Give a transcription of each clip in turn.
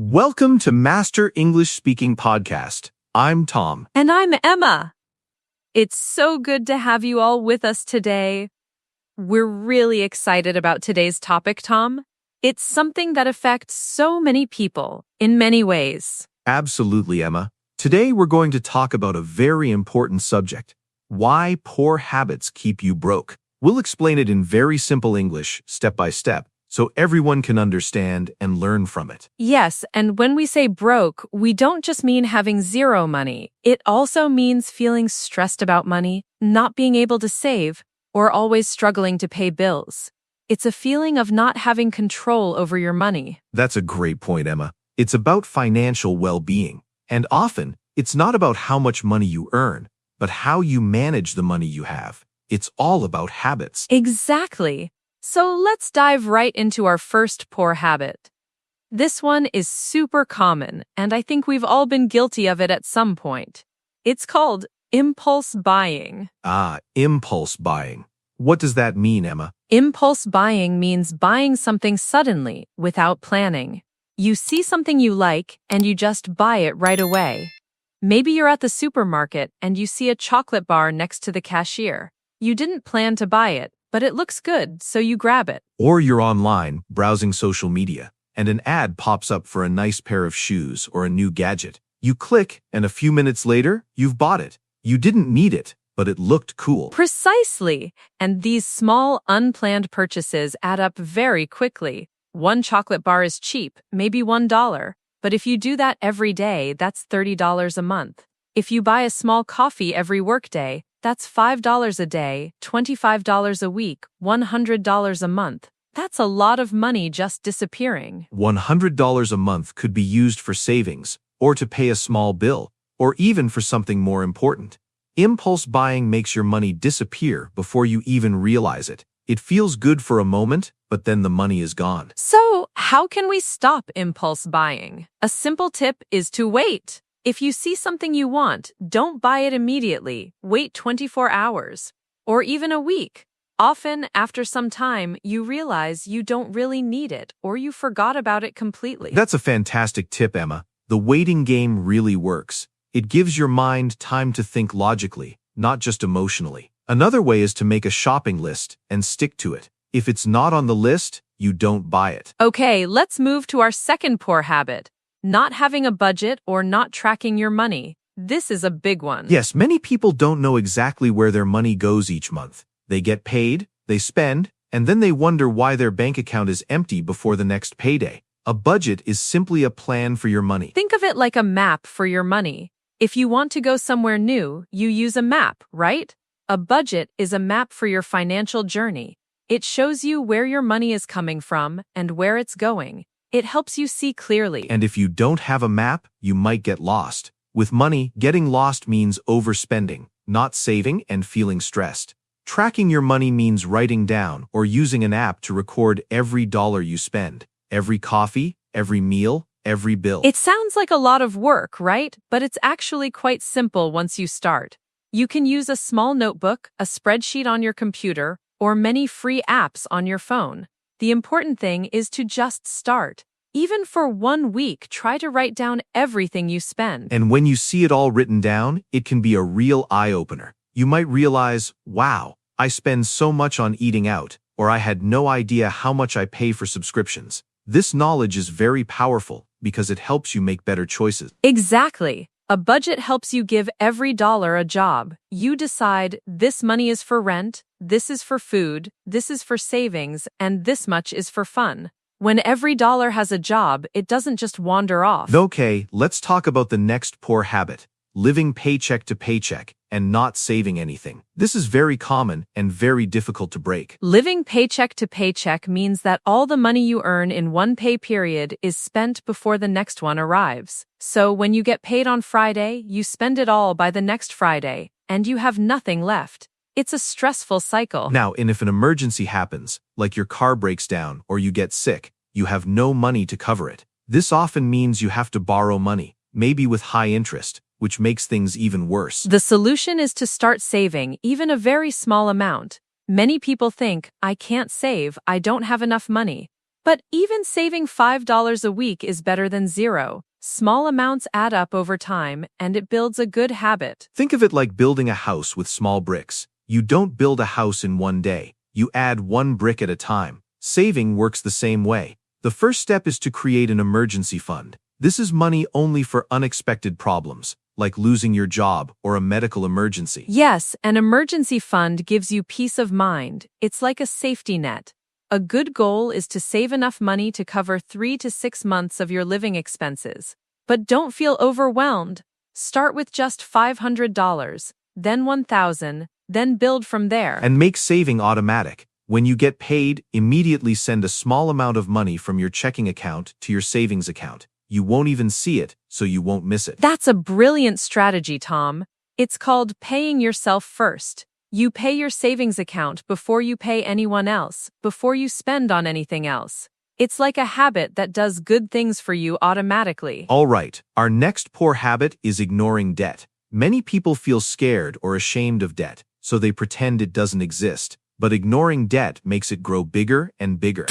Welcome to Master English Speaking Podcast. I'm Tom. And I'm Emma. It's so good to have you all with us today. We're really excited about today's topic, Tom. It's something that affects so many people in many ways. Absolutely, Emma. Today we're going to talk about a very important subject: why poor habits keep you broke. We'll explain it in very simple English, step by step, so everyone can understand and learn from it. Yes, and when we say broke, we don't just mean having zero money. It also means feeling stressed about money, not being able to save, or always struggling to pay bills. It's a feeling of not having control over your money. That's a great point, Emma. It's about financial well-being. And often, it's not about how much money you earn, but how you manage the money you have. It's all about habits. Exactly. So let's dive right into our first poor habit. This one is super common, and I think we've all been guilty of it at some point. It's called impulse buying. Impulse buying. What does that mean, Emma? Impulse buying means buying something suddenly, without planning. You see something you like, and you just buy it right away. Maybe you're at the supermarket, and you see a chocolate bar next to the cashier. You didn't plan to buy it, but it looks good, so you grab it. Or you're online, browsing social media, and an ad pops up for a nice pair of shoes or a new gadget. You click, and a few minutes later, you've bought it. You didn't need it, but it looked cool. Precisely. And these small, unplanned purchases add up very quickly. One chocolate bar is cheap, maybe $1. But if you do that every day, that's $30 a month. If you buy a small coffee every workday, that's $5 a day, $25 a week, $100 a month. That's a lot of money just disappearing. $100 a month could be used for savings, or to pay a small bill, or even for something more important. Impulse buying makes your money disappear before you even realize it. It feels good for a moment, but then the money is gone. So, how can we stop impulse buying? A simple tip is to wait. If you see something you want, don't buy it immediately. Wait 24 hours, or even a week. Often, after some time, you realize you don't really need it, or you forgot about it completely. That's a fantastic tip, Emma. The waiting game really works. It gives your mind time to think logically, not just emotionally. Another way is to make a shopping list and stick to it. If it's not on the list, you don't buy it. Okay, let's move to our second poor habit. Not having a budget or not tracking your money. This is a big one. Yes, many people don't know exactly where their money goes each month. They get paid, they spend, and then they wonder why their bank account is empty before the next payday. A budget is simply a plan for your money. Think of it like a map for your money. If you want to go somewhere new, you use a map, right? A budget is a map for your financial journey. It shows you where your money is coming from and where it's going. It helps you see clearly. And if you don't have a map, you might get lost. With money, getting lost means overspending, not saving and feeling stressed. Tracking your money means writing down or using an app to record every dollar you spend, every coffee, every meal, every bill. It sounds like a lot of work, right? But it's actually quite simple once you start. You can use a small notebook, a spreadsheet on your computer, or many free apps on your phone. The important thing is to just start. Even for 1 week, try to write down everything you spend. And when you see it all written down, it can be a real eye-opener. You might realize, wow, I spend so much on eating out, or I had no idea how much I pay for subscriptions. This knowledge is very powerful because it helps you make better choices. Exactly. A budget helps you give every dollar a job. You decide this money is for rent, this is for food, this is for savings, and this much is for fun. When every dollar has a job, it doesn't just wander off. Okay, let's talk about the next poor habit: living paycheck to paycheck and not saving anything. This is very common and very difficult to break. Living paycheck to paycheck means that all the money you earn in one pay period is spent before the next one arrives. So when you get paid on Friday, you spend it all by the next Friday, and you have nothing left. It's a stressful cycle. Now, and if an emergency happens, like your car breaks down or you get sick, you have no money to cover it. This often means you have to borrow money, maybe with high interest, which makes things even worse. The solution is to start saving, even a very small amount. Many people think, I can't save, I don't have enough money. But even saving $5 a week is better than zero. Small amounts add up over time, and it builds a good habit. Think of it like building a house with small bricks. You don't build a house in one day. You add one brick at a time. Saving works the same way. The first step is to create an emergency fund. This is money only for unexpected problems, like losing your job or a medical emergency. Yes, an emergency fund gives you peace of mind. It's like a safety net. A good goal is to save enough money to cover 3 to 6 months of your living expenses. But don't feel overwhelmed. Start with just $500, then $1,000, then build from there. And make saving automatic. When you get paid, immediately send a small amount of money from your checking account to your savings account. You won't even see it, so you won't miss it. That's a brilliant strategy, Tom. It's called paying yourself first. You pay your savings account before you pay anyone else, before you spend on anything else. It's like a habit that does good things for you automatically. All right, our next poor habit is ignoring debt. Many people feel scared or ashamed of debt, so they pretend it doesn't exist. But ignoring debt makes it grow bigger and bigger.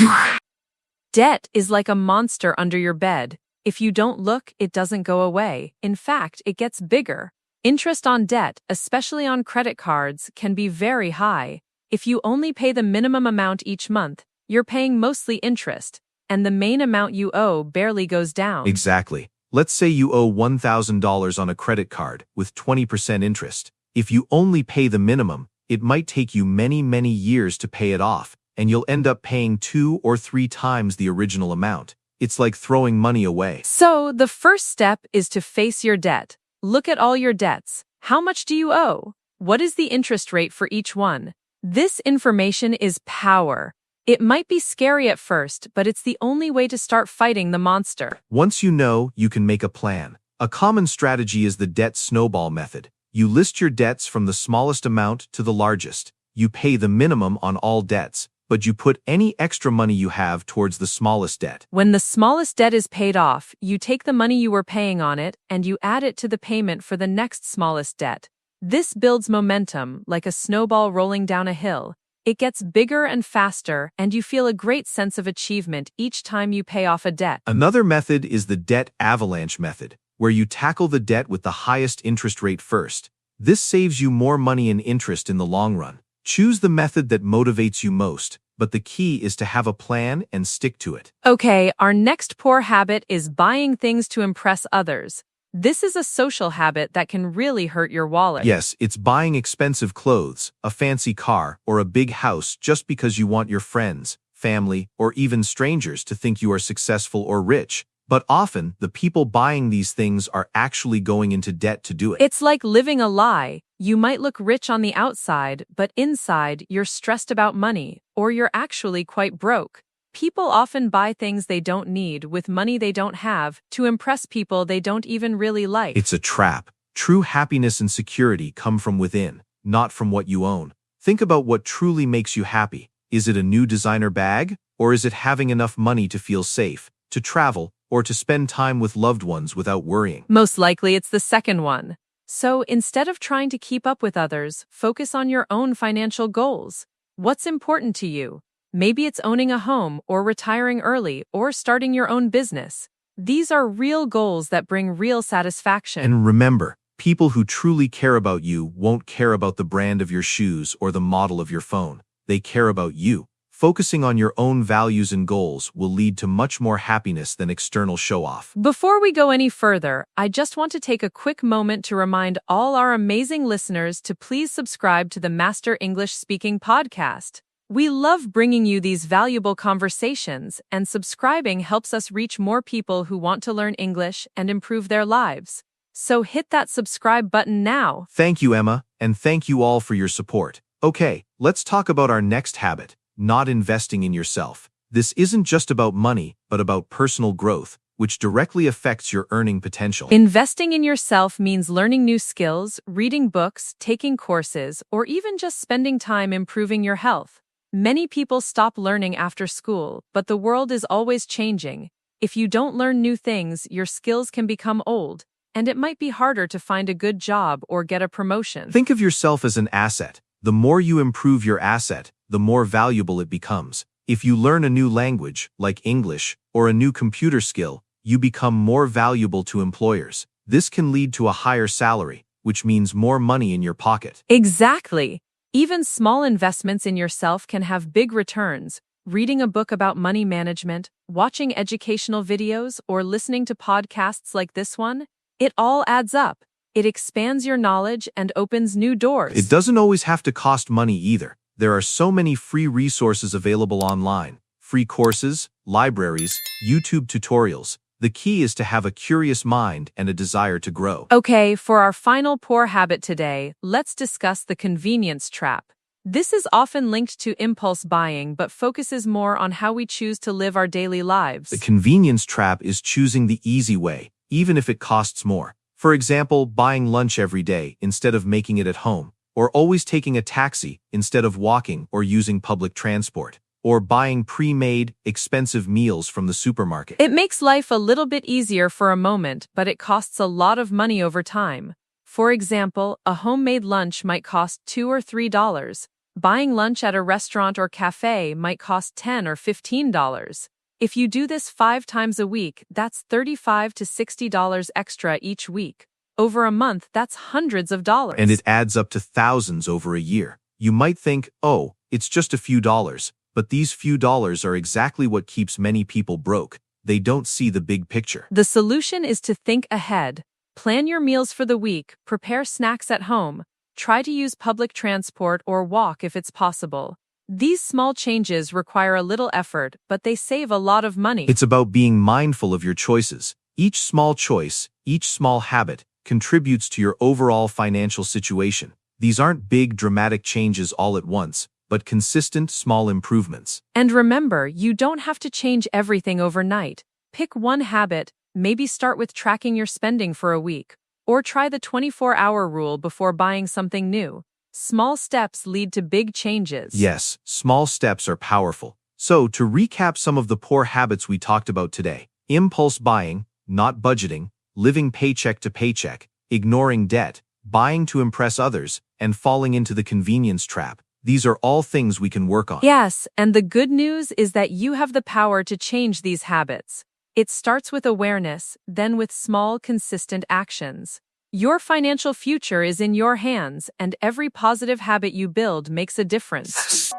Debt is like a monster under your bed. If you don't look, it doesn't go away. In fact, it gets bigger. Interest on debt, especially on credit cards, can be very high. If you only pay the minimum amount each month, you're paying mostly interest, and the main amount you owe barely goes down. Exactly. Let's say you owe $1,000 on a credit card with 20% interest. If you only pay the minimum, it might take you many years to pay it off, and you'll end up paying 2 or 3 times the original amount. It's like throwing money away. So, the first step is to face your debt. Look at all your debts. How much do you owe? What is the interest rate for each one? This information is power. It might be scary at first, but it's the only way to start fighting the monster. Once you know, you can make a plan. A common strategy is the debt snowball method. You list your debts from the smallest amount to the largest. You pay the minimum on all debts, but you put any extra money you have towards the smallest debt. When the smallest debt is paid off, you take the money you were paying on it and you add it to the payment for the next smallest debt. This builds momentum, like a snowball rolling down a hill. It gets bigger and faster, and you feel a great sense of achievement each time you pay off a debt. Another method is the debt avalanche method, where you tackle the debt with the highest interest rate first. This saves you more money in interest in the long run. Choose the method that motivates you most, but the key is to have a plan and stick to it. Okay, our next poor habit is buying things to impress others. This is a social habit that can really hurt your wallet. Yes, it's buying expensive clothes, a fancy car, or a big house just because you want your friends, family, or even strangers to think you are successful or rich. But often, the people buying these things are actually going into debt to do it. It's like living a lie. You might look rich on the outside, but inside, you're stressed about money, or you're actually quite broke. People often buy things they don't need with money they don't have to impress people they don't even really like. It's a trap. True happiness and security come from within, not from what you own. Think about what truly makes you happy. Is it a new designer bag? Or is it having enough money to feel safe, to travel, or to spend time with loved ones without worrying? Most likely it's the second one. So instead of trying to keep up with others, focus on your own financial goals. What's important to you? Maybe it's owning a home, or retiring early, or starting your own business. These are real goals that bring real satisfaction. And remember, people who truly care about you won't care about the brand of your shoes or the model of your phone. They care about you. Focusing on your own values and goals will lead to much more happiness than external show-off. Before we go any further, I just want to take a quick moment to remind all our amazing listeners to please subscribe to the Master English Speaking Podcast. We love bringing you these valuable conversations, and subscribing helps us reach more people who want to learn English and improve their lives. So hit that subscribe button now. Thank you, Emma, and thank you all for your support. Okay, let's talk about our next habit. Not investing in yourself. This isn't just about money, but about personal growth, which directly affects your earning potential. Investing in yourself means learning new skills, reading books, taking courses, or even just spending time improving your health. Many people stop learning after school, but the world is always changing. If you don't learn new things, your skills can become old, and it might be harder to find a good job or get a promotion. Think of yourself as an asset. The more you improve your asset, the more valuable it becomes. If you learn a new language, like English, or a new computer skill, you become more valuable to employers. This can lead to a higher salary, which means more money in your pocket. Exactly. Even small investments in yourself can have big returns. Reading a book about money management, watching educational videos, or listening to podcasts like this one, it all adds up. It expands your knowledge and opens new doors. It doesn't always have to cost money either. There are so many free resources available online. Free courses, libraries, YouTube tutorials. The key is to have a curious mind and a desire to grow. Okay, for our final poor habit today, let's discuss the convenience trap. This is often linked to impulse buying but focuses more on how we choose to live our daily lives. The convenience trap is choosing the easy way, even if it costs more. For example, buying lunch every day instead of making it at home, or always taking a taxi instead of walking or using public transport, or buying pre-made, expensive meals from the supermarket. It makes life a little bit easier for a moment, but it costs a lot of money over time. For example, a homemade lunch might cost $2 or $3. Buying lunch at a restaurant or cafe might cost $10 or $15. If you do this 5 times a week, that's $35 to $60 extra each week. Over a month, that's hundreds of dollars. And it adds up to thousands over a year. You might think, oh, it's just a few dollars. But these few dollars are exactly what keeps many people broke. They don't see the big picture. The solution is to think ahead. Plan your meals for the week, prepare snacks at home, try to use public transport or walk if it's possible. These small changes require a little effort, but they save a lot of money. It's about being mindful of your choices. Each small choice, each small habit, contributes to your overall financial situation. These aren't big, dramatic changes all at once, but consistent, small improvements. And remember, you don't have to change everything overnight. Pick one habit, maybe start with tracking your spending for a week, or try the 24-hour rule before buying something new. Small steps lead to big changes. Yes, small steps are powerful. So, to recap some of the poor habits we talked about today: impulse buying, not budgeting, living paycheck to paycheck, ignoring debt, buying to impress others, and falling into the convenience trap. These are all things we can work on. Yes, and the good news is that you have the power to change these habits. It starts with awareness, then with small, consistent actions. Your financial future is in your hands, and every positive habit you build makes a difference.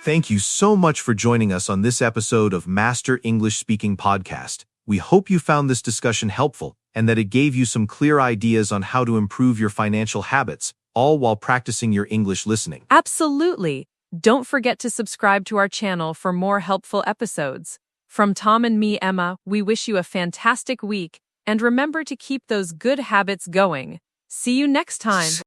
Thank you so much for joining us on this episode of Master English Speaking Podcast. We hope you found this discussion helpful and that it gave you some clear ideas on how to improve your financial habits, all while practicing your English listening. Absolutely. Don't forget to subscribe to our channel for more helpful episodes. From Tom and me, Emma, we wish you a fantastic week, and remember to keep those good habits going. See you next time.